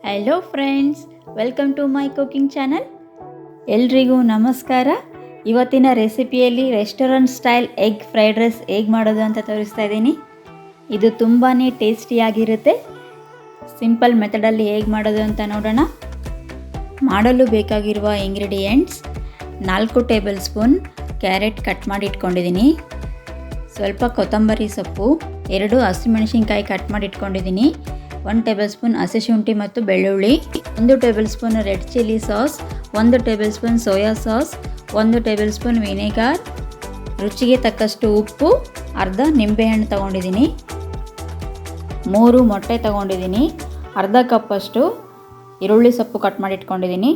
Hello friends, welcome to my cooking channel. ಎಲ್ರಿಗೂ ನಮಸ್ಕಾರ. ಇವತ್ತಿನ ರೆಸಿಪಿಯಲ್ಲಿ restaurant style egg fried rice ಹೇಗೆ ಮಾಡೋದು ಅಂತ ತೋರಿಸ್ತಾ ಇದ್ದೀನಿ. ಇದು ತುಂಬಾ ಟೇಸ್ಟಿಯಾಗಿರುತ್ತೆ. ಸಿಂಪಲ್ ಮೆಥಡಲ್ಲಿ ಹೇಗೆ ಮಾಡೋದು ಅಂತ ನೋಡೋಣ. ಮಾಡಲು ಬೇಕಾಗಿರುವ ingredients: 4 table spoon carrot cut ಮಾಡಿ ಇಟ್ಕೊಂಡಿದ್ದೀನಿ, ಸ್ವಲ್ಪ ಕೊತ್ತಂಬರಿ ಸೊಪ್ಪು, 2 ಹಸಿಮೆಣಸಿನ್ಕಾಯಿ ಕಟ್ ಮಾಡಿ ಇಟ್ಕೊಂಡಿದ್ದೀನಿ, 1 ಟೇಬಲ್ ಸ್ಪೂನ್ ಹಸಿಶುಂಠಿ ಮತ್ತು ಬೆಳ್ಳುಳ್ಳಿ, 1 table spoon red chilli sauce, 1 table spoon soya sauce, 1 table spoon vinegar, ರುಚಿಗೆ ತಕ್ಕಷ್ಟು ಉಪ್ಪು, ಅರ್ಧ ನಿಂಬೆಹಣ್ಣು ತಗೊಂಡಿದ್ದೀನಿ, 3 ಮೊಟ್ಟೆ ತಗೊಂಡಿದ್ದೀನಿ, ಅರ್ಧ ಕಪ್ಪಷ್ಟು ಈರುಳ್ಳಿ ಸೊಪ್ಪು ಕಟ್ ಮಾಡಿ ಇಟ್ಕೊಂಡಿದ್ದೀನಿ,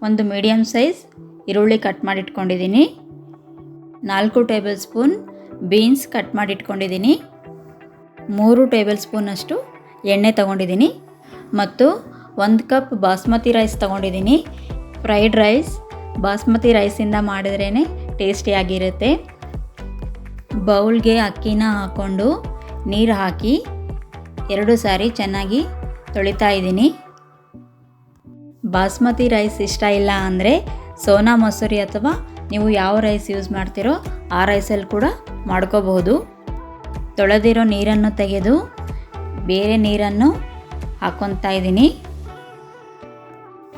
1 ಮೀಡಿಯಮ್ ಸೈಜ್ ಈರುಳ್ಳಿ ಕಟ್ ಮಾಡಿ ಇಟ್ಕೊಂಡಿದ್ದೀನಿ, 4 ಟೇಬಲ್ ಸ್ಪೂನ್ ಬೀನ್ಸ್ ಕಟ್ ಮಾಡಿ ಇಟ್ಕೊಂಡಿದ್ದೀನಿ, 3 ಟೇಬಲ್ ಸ್ಪೂನಷ್ಟು ಎಣ್ಣೆ ತಗೊಂಡಿದ್ದೀನಿ ಮತ್ತು 1 ಕಪ್ ಬಾಸ್ಮತಿ ರೈಸ್ ತಗೊಂಡಿದ್ದೀನಿ. ಫ್ರೈಡ್ ರೈಸ್ ಬಾಸ್ಮತಿ ರೈಸಿಂದ ಮಾಡಿದ್ರೇ ಟೇಸ್ಟಿಯಾಗಿರುತ್ತೆ. ಬೌಲ್ಗೆ ಅಕ್ಕಿನ ಹಾಕ್ಕೊಂಡು ನೀರು ಹಾಕಿ 2 ಸಾರಿ ಚೆನ್ನಾಗಿ ತೊಳಿತಾ ಇದ್ದೀನಿ. ಬಾಸ್ಮತಿ ರೈಸ್ ಇಷ್ಟ ಇಲ್ಲ ಅಂದರೆ ಸೋನಾ ಮಸೂರಿ ಅಥವಾ ನೀವು ಯಾವ ರೈಸ್ ಯೂಸ್ ಮಾಡ್ತೀರೋ ಆ ರೈಸಲ್ಲಿ ಕೂಡ ಮಾಡ್ಕೋಬಹುದು. ತೊಳೆದಿರೋ ನೀರನ್ನು ತೆಗೆದು ಬೇರೆ ನೀರನ್ನು ಹಾಕ್ಕೊತಾ ಇದ್ದೀನಿ.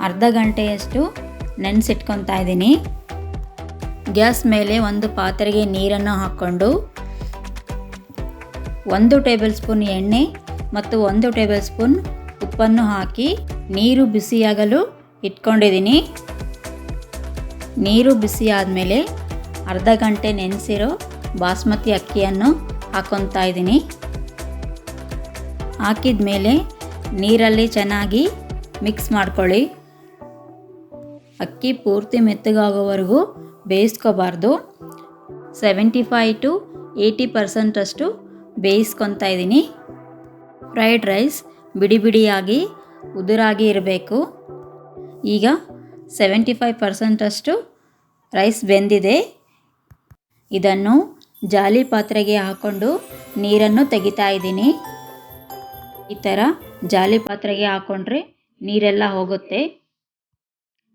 ಅರ್ಧ ಗಂಟೆಯಷ್ಟು ನೆನೆಸಿಟ್ಕೊತಾ ಇದ್ದೀನಿ. ಗ್ಯಾಸ್ ಮೇಲೆ ಒಂದು ಪಾತ್ರೆಗೆ ನೀರನ್ನು ಹಾಕ್ಕೊಂಡು 1 ಟೇಬಲ್ ಸ್ಪೂನ್ ಎಣ್ಣೆ ಮತ್ತು 1 ಟೇಬಲ್ ಸ್ಪೂನ್ ಉಪ್ಪನ್ನು ಹಾಕಿ ನೀರು ಬಿಸಿಯಾಗಲು ಇಟ್ಕೊಂಡಿದ್ದೀನಿ. ನೀರು ಬಿಸಿ ಆದಮೇಲೆ ಅರ್ಧ ಗಂಟೆ ನೆನೆಸಿರೋ ಬಾಸ್ಮತಿ ಅಕ್ಕಿಯನ್ನು ಹಾಕ್ಕೊತಾ ಇದ್ದೀನಿ. ಹಾಕಿದ ಮೇಲೆ ನೀರಲ್ಲಿ ಚೆನ್ನಾಗಿ ಮಿಕ್ಸ್ ಮಾಡ್ಕೊಳ್ಳಿ. ಅಕ್ಕಿ ಪೂರ್ತಿ ಮೆತ್ತಗಾಗೋವರೆಗೂ ಬೇಯಿಸ್ಕೋಬಾರ್ದು. 75 to 80% ಅಷ್ಟು ಬೇಯಿಸ್ಕೊತಾ ಇದ್ದೀನಿ. ಫ್ರೈಡ್ ರೈಸ್ ಬಿಡಿ ಬಿಡಿಯಾಗಿ ಉದುರಾಗಿ ಇರಬೇಕು. ಈಗ 75% ಅಷ್ಟು ರೈಸ್ ಬೆಂದಿದೆ. ಇದನ್ನು ಜಾಲಿ ಪಾತ್ರೆಗೆ ಹಾಕ್ಕೊಂಡು ನೀರನ್ನು ತೆಗಿತಾ ಇದ್ದೀನಿ. ಈ ಥರ ಜಾಲಿ ಪಾತ್ರೆಗೆ ಹಾಕ್ಕೊಂಡ್ರೆ ನೀರೆಲ್ಲ ಹೋಗುತ್ತೆ.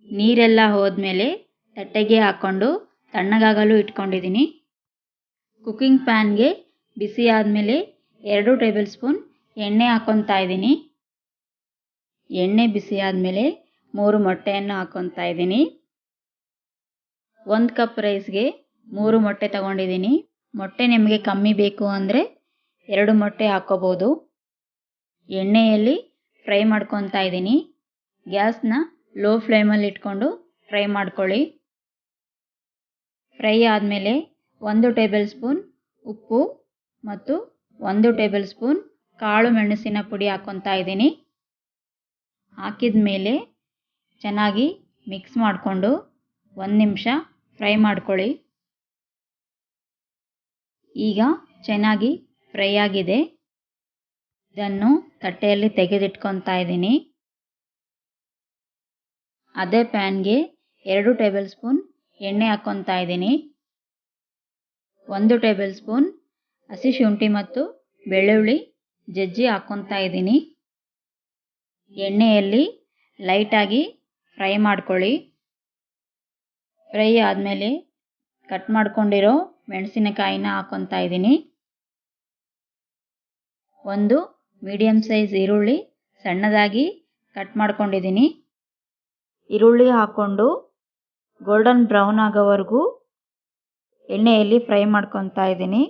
ನೀರೆಲ್ಲ ಹೋದ್ಮೇಲೆ ತಟ್ಟೆಗೆ ಹಾಕ್ಕೊಂಡು ತಣ್ಣಗಾಗಲು ಇಟ್ಕೊಂಡಿದ್ದೀನಿ. ಕುಕ್ಕಿಂಗ್ ಪ್ಯಾನ್ಗೆ ಬಿಸಿ ಆದಮೇಲೆ 2 ಟೇಬಲ್ ಸ್ಪೂನ್ ಎಣ್ಣೆ ಹಾಕ್ಕೊತಾ ಇದ್ದೀನಿ. ಎಣ್ಣೆ ಬಿಸಿ ಆದಮೇಲೆ 3 ಮೊಟ್ಟೆಯನ್ನು ಹಾಕ್ಕೊತಾ ಇದ್ದೀನಿ. 1 ಕಪ್ ರೈಸ್ಗೆ 3 ಮೊಟ್ಟೆ ತಗೊಂಡಿದ್ದೀನಿ. ಮೊಟ್ಟೆ ನಿಮಗೆ ಕಮ್ಮಿ ಬೇಕು ಅಂದರೆ 2 ಮೊಟ್ಟೆ ಹಾಕ್ಕೋಬೋದು. ಎಣ್ಣೆಯಲ್ಲಿ ಫ್ರೈ ಮಾಡ್ಕೊತಾ ಇದ್ದೀನಿ. ಗ್ಯಾಸ್ನ ಲೋ ಫ್ಲೇಮಲ್ಲಿ ಇಟ್ಕೊಂಡು ಫ್ರೈ ಮಾಡ್ಕೊಳ್ಳಿ. ಫ್ರೈ ಆದಮೇಲೆ 1 ಟೇಬಲ್ ಸ್ಪೂನ್ ಉಪ್ಪು ಮತ್ತು 1 ಟೇಬಲ್ ಸ್ಪೂನ್ ಕಾಳು ಮೆಣಸಿನ ಪುಡಿ ಹಾಕ್ಕೊತಾ ಇದ್ದೀನಿ. ಹಾಕಿದ ಮೇಲೆ ಚೆನ್ನಾಗಿ ಮಿಕ್ಸ್ ಮಾಡಿಕೊಂಡು 1 ನಿಮಿಷ ಫ್ರೈ ಮಾಡ್ಕೊಳ್ಳಿ. ಈಗ ಚೆನ್ನಾಗಿ ಫ್ರೈ ಆಗಿದೆ. ಇದನ್ನು ತಟ್ಟೆಯಲ್ಲಿ ತೆಗೆದಿಟ್ಕೊತಾ ಇದ್ದೀನಿ. ಅದೇ ಪ್ಯಾನ್ಗೆ 2 ಟೇಬಲ್ ಸ್ಪೂನ್ ಎಣ್ಣೆ ಹಾಕ್ಕೊತಾ ಇದ್ದೀನಿ. 1 ಟೇಬಲ್ ಸ್ಪೂನ್ ಹಸಿ ಶುಂಠಿ ಮತ್ತು ಬೆಳ್ಳುಳ್ಳಿ ಜಜ್ಜಿ ಹಾಕ್ಕೊತಾ ಇದ್ದೀನಿ. ಎಣ್ಣೆಯಲ್ಲಿ ಲೈಟಾಗಿ ಫ್ರೈ ಮಾಡ್ಕೊಳ್ಳಿ. ಫ್ರೈ ಆದಮೇಲೆ ಕಟ್ ಮಾಡ್ಕೊಂಡಿರೋ ಮೆಣಸಿನಕಾಯಿನ ಹಾಕ್ಕೊತಾ ಇದ್ದೀನಿ. 1 ಮೀಡಿಯಮ್ ಸೈಜ್ ಈರುಳ್ಳಿ ಸಣ್ಣದಾಗಿ ಕಟ್ ಮಾಡ್ಕೊಂಡಿದ್ದೀನಿ. ಈರುಳ್ಳಿ ಹಾಕ್ಕೊಂಡು ಗೋಲ್ಡನ್ ಬ್ರೌನ್ ಆಗೋವರೆಗೂ ಎಣ್ಣೆಯಲ್ಲಿ ಫ್ರೈ ಮಾಡ್ಕೊತಾ ಇದ್ದೀನಿ.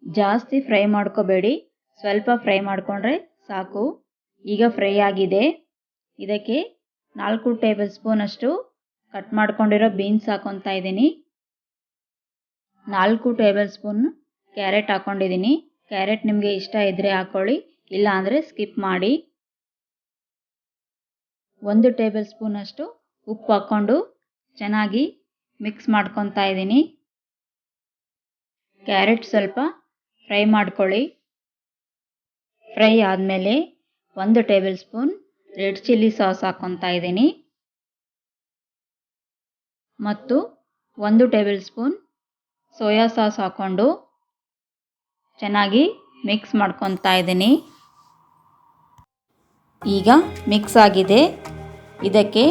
ಜಾಸ್ತಿ ಫ್ರೈ ಮಾಡ್ಕೋಬೇಡಿ, ಸ್ವಲ್ಪ ಫ್ರೈ ಮಾಡಿಕೊಂಡ್ರೆ ಸಾಕು. ಈಗ ಫ್ರೈ ಆಗಿದೆ. ಇದಕ್ಕೆ 4 ಟೇಬಲ್ ಸ್ಪೂನ್ ಅಷ್ಟು ಕಟ್ ಮಾಡ್ಕೊಂಡಿರೋ ಬೀನ್ಸ್ ಹಾಕ್ಕೊತಾ ಇದ್ದೀನಿ. 4 ಟೇಬಲ್ ಸ್ಪೂನ್ ಕ್ಯಾರೆಟ್ ಹಾಕ್ಕೊಂಡಿದ್ದೀನಿ. ಕ್ಯಾರೆಟ್ ನಿಮಗೆ ಇಷ್ಟ ಇದ್ದರೆ ಹಾಕ್ಕೊಳ್ಳಿ, ಇಲ್ಲ ಅಂದರೆ ಸ್ಕಿಪ್ ಮಾಡಿ. 1 ಟೇಬಲ್ ಸ್ಪೂನ್ ಅಷ್ಟು ಉಪ್ಪು ಹಾಕ್ಕೊಂಡು ಚೆನ್ನಾಗಿ ಮಿಕ್ಸ್ ಮಾಡ್ಕೊತಾ ಇದ್ದೀನಿ. ಕ್ಯಾರೆಟ್ ಸ್ವಲ್ಪ ಫ್ರೈ ಮಾಡ್ಕೊಳ್ಳಿ. ಫ್ರೈ ಆದಮೇಲೆ 1 table spoon red chilli sauce ಹಾಕ್ಕೊತಾ ಇದ್ದೀನಿ ಮತ್ತು 1 ಟೇಬಲ್ ಸ್ಪೂನ್ ಸೋಯಾ ಸಾಸ್ ಹಾಕ್ಕೊಂಡು ಚೆನ್ನಾಗಿ ಮಿಕ್ಸ್ ಮಾಡ್ಕೊತಾ ಇದ್ದೀನಿ. ಈಗ ಮಿಕ್ಸ್ ಆಗಿದೆ. ಇದಕ್ಕೆ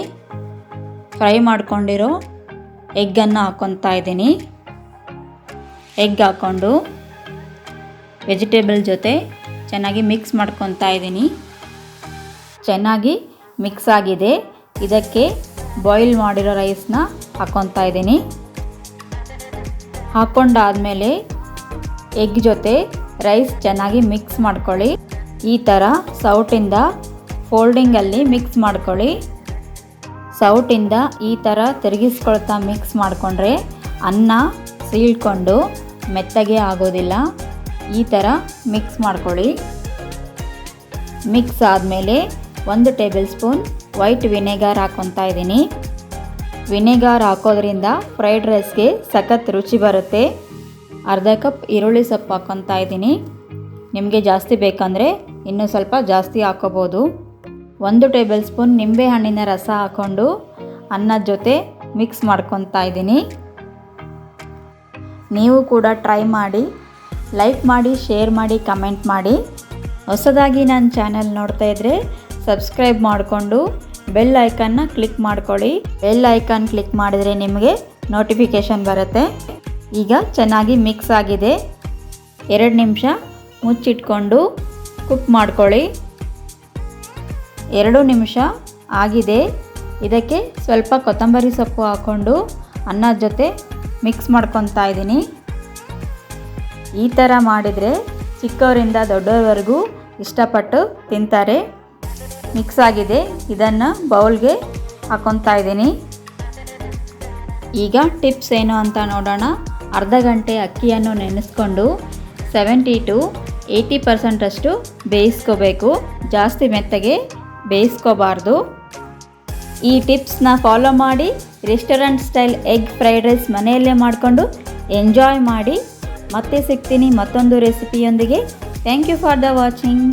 ಫ್ರೈ ಮಾಡ್ಕೊಂಡಿರೋ ಎಗ್ಗನ್ನು ಹಾಕ್ಕೊತಾ ಇದ್ದೀನಿ. ಎಗ್ ಹಾಕ್ಕೊಂಡು ವೆಜಿಟೇಬಲ್ ಜೊತೆ ಚೆನ್ನಾಗಿ ಮಿಕ್ಸ್ ಮಾಡ್ಕೊತಾ ಇದ್ದೀನಿ. ಚೆನ್ನಾಗಿ ಮಿಕ್ಸ್ ಆಗಿದೆ. ಇದಕ್ಕೆ ಬಾಯ್ಲ್ ಮಾಡಿರೋ ರೈಸ್ನ ಹಾಕ್ಕೊತಾ ಇದ್ದೀನಿ. ಹಾಕ್ಕೊಂಡಾದಮೇಲೆ ಎಗ್ ಜೊತೆ ರೈಸ್ ಚೆನ್ನಾಗಿ ಮಿಕ್ಸ್ ಮಾಡ್ಕೊಳ್ಳಿ. ಈ ಥರ ಸೌಟಿಂದ ಫೋಲ್ಡಿಂಗಲ್ಲಿ ಮಿಕ್ಸ್ ಮಾಡ್ಕೊಳ್ಳಿ. ಸೌಟಿಂದ ಈ ಥರ ತಿರುಗಿಸ್ಕೊಳ್ತಾ ಮಿಕ್ಸ್ ಮಾಡಿಕೊಂಡ್ರೆ ಅನ್ನ ಸೀಳ್ಕೊಂಡು ಮೆತ್ತಗೆ ಆಗೋದಿಲ್ಲ. ಈ ಥರ ಮಿಕ್ಸ್ ಮಾಡ್ಕೊಳ್ಳಿ. ಮಿಕ್ಸ್ ಆದಮೇಲೆ 1 ಟೇಬಲ್ ಸ್ಪೂನ್ ವೈಟ್ ವಿನೆಗಾರ್ ಹಾಕ್ಕೊತಾ ಇದ್ದೀನಿ. ವಿನೆಗಾರ್ ಹಾಕೋದ್ರಿಂದ ಫ್ರೈಡ್ ರೈಸ್ಗೆ ಸಖತ್ ರುಚಿ ಬರುತ್ತೆ. ಅರ್ಧ ಕಪ್ ಈರುಳ್ಳಿ ಸೊಪ್ಪು ಹಾಕ್ಕೊತಾ ಇದ್ದೀನಿ. ನಿಮಗೆ ಜಾಸ್ತಿ ಬೇಕಂದರೆ ಇನ್ನೂ ಸ್ವಲ್ಪ ಜಾಸ್ತಿ ಹಾಕೋಬೋದು. 1 ಟೇಬಲ್ ಸ್ಪೂನ್ ನಿಂಬೆ ಹಣ್ಣಿನ ರಸ ಹಾಕ್ಕೊಂಡು ಅನ್ನದ ಜೊತೆ ಮಿಕ್ಸ್ ಮಾಡ್ಕೊತಾ ಇದ್ದೀನಿ. ನೀವು ಕೂಡ ಟ್ರೈ ಮಾಡಿ, ಲೈಕ್ ಮಾಡಿ, ಶೇರ್ ಮಾಡಿ, ಕಮೆಂಟ್ ಮಾಡಿ. ಹೊಸದಾಗಿ ನನ್ನ ಚಾನಲ್ ನೋಡ್ತಾ ಇದ್ದರೆ ಸಬ್ಸ್ಕ್ರೈಬ್ ಮಾಡಿಕೊಂಡು ಬೆಲ್ ಐಕನ್ನ ಕ್ಲಿಕ್ ಮಾಡ್ಕೊಳ್ಳಿ. ಬೆಲ್ ಐಕಾನ್ ಕ್ಲಿಕ್ ಮಾಡಿದರೆ ನಿಮಗೆ ನೋಟಿಫಿಕೇಷನ್ ಬರುತ್ತೆ. ಈಗ ಚೆನ್ನಾಗಿ ಮಿಕ್ಸ್ ಆಗಿದೆ. 2 ನಿಮಿಷ ಮುಚ್ಚಿಟ್ಕೊಂಡು ಕುಕ್ ಮಾಡ್ಕೊಳ್ಳಿ. 2 ನಿಮಿಷ ಆಗಿದೆ. ಇದಕ್ಕೆ ಸ್ವಲ್ಪ ಕೊತ್ತಂಬರಿ ಸೊಪ್ಪು ಹಾಕ್ಕೊಂಡು ಅನ್ನದ ಜೊತೆ ಮಿಕ್ಸ್ ಮಾಡ್ಕೊತಾ ಇದ್ದೀನಿ. ಈ ಥರ ಮಾಡಿದರೆ ಚಿಕ್ಕವರಿಂದ ದೊಡ್ಡವರೆಗೂ ಇಷ್ಟಪಟ್ಟು ತಿಂತಾರೆ. ಮಿಕ್ಸ್ ಆಗಿದೆ. ಇದನ್ನು ಬೌಲ್ಗೆ ಹಾಕ್ಕೊತಾ ಇದ್ದೀನಿ. ಈಗ ಟಿಪ್ಸ್ ಏನು ಅಂತ ನೋಡೋಣ. ಅರ್ಧ ಗಂಟೆ ಅಕ್ಕಿಯನ್ನು ನೆನೆಸ್ಕೊಂಡು 70 to 80% ಅಷ್ಟು ಬೇಯಿಸ್ಕೋಬೇಕು. ಜಾಸ್ತಿ ಮೆತ್ತಗೆ ಬೇಯಿಸ್ಕೋಬಾರ್ದು. ಈ ಟಿಪ್ಸ್ನ ಫಾಲೋ ಮಾಡಿ restaurant style egg fried rice ಮನೆಯಲ್ಲೇ ಮಾಡಿಕೊಂಡು ಎಂಜಾಯ್ ಮಾಡಿ. ಮತ್ತೆ ಸಿಗ್ತೀನಿ ಮತ್ತೊಂದು ರೆಸಿಪಿಯೊಂದಿಗೆ. Thank you for the watching.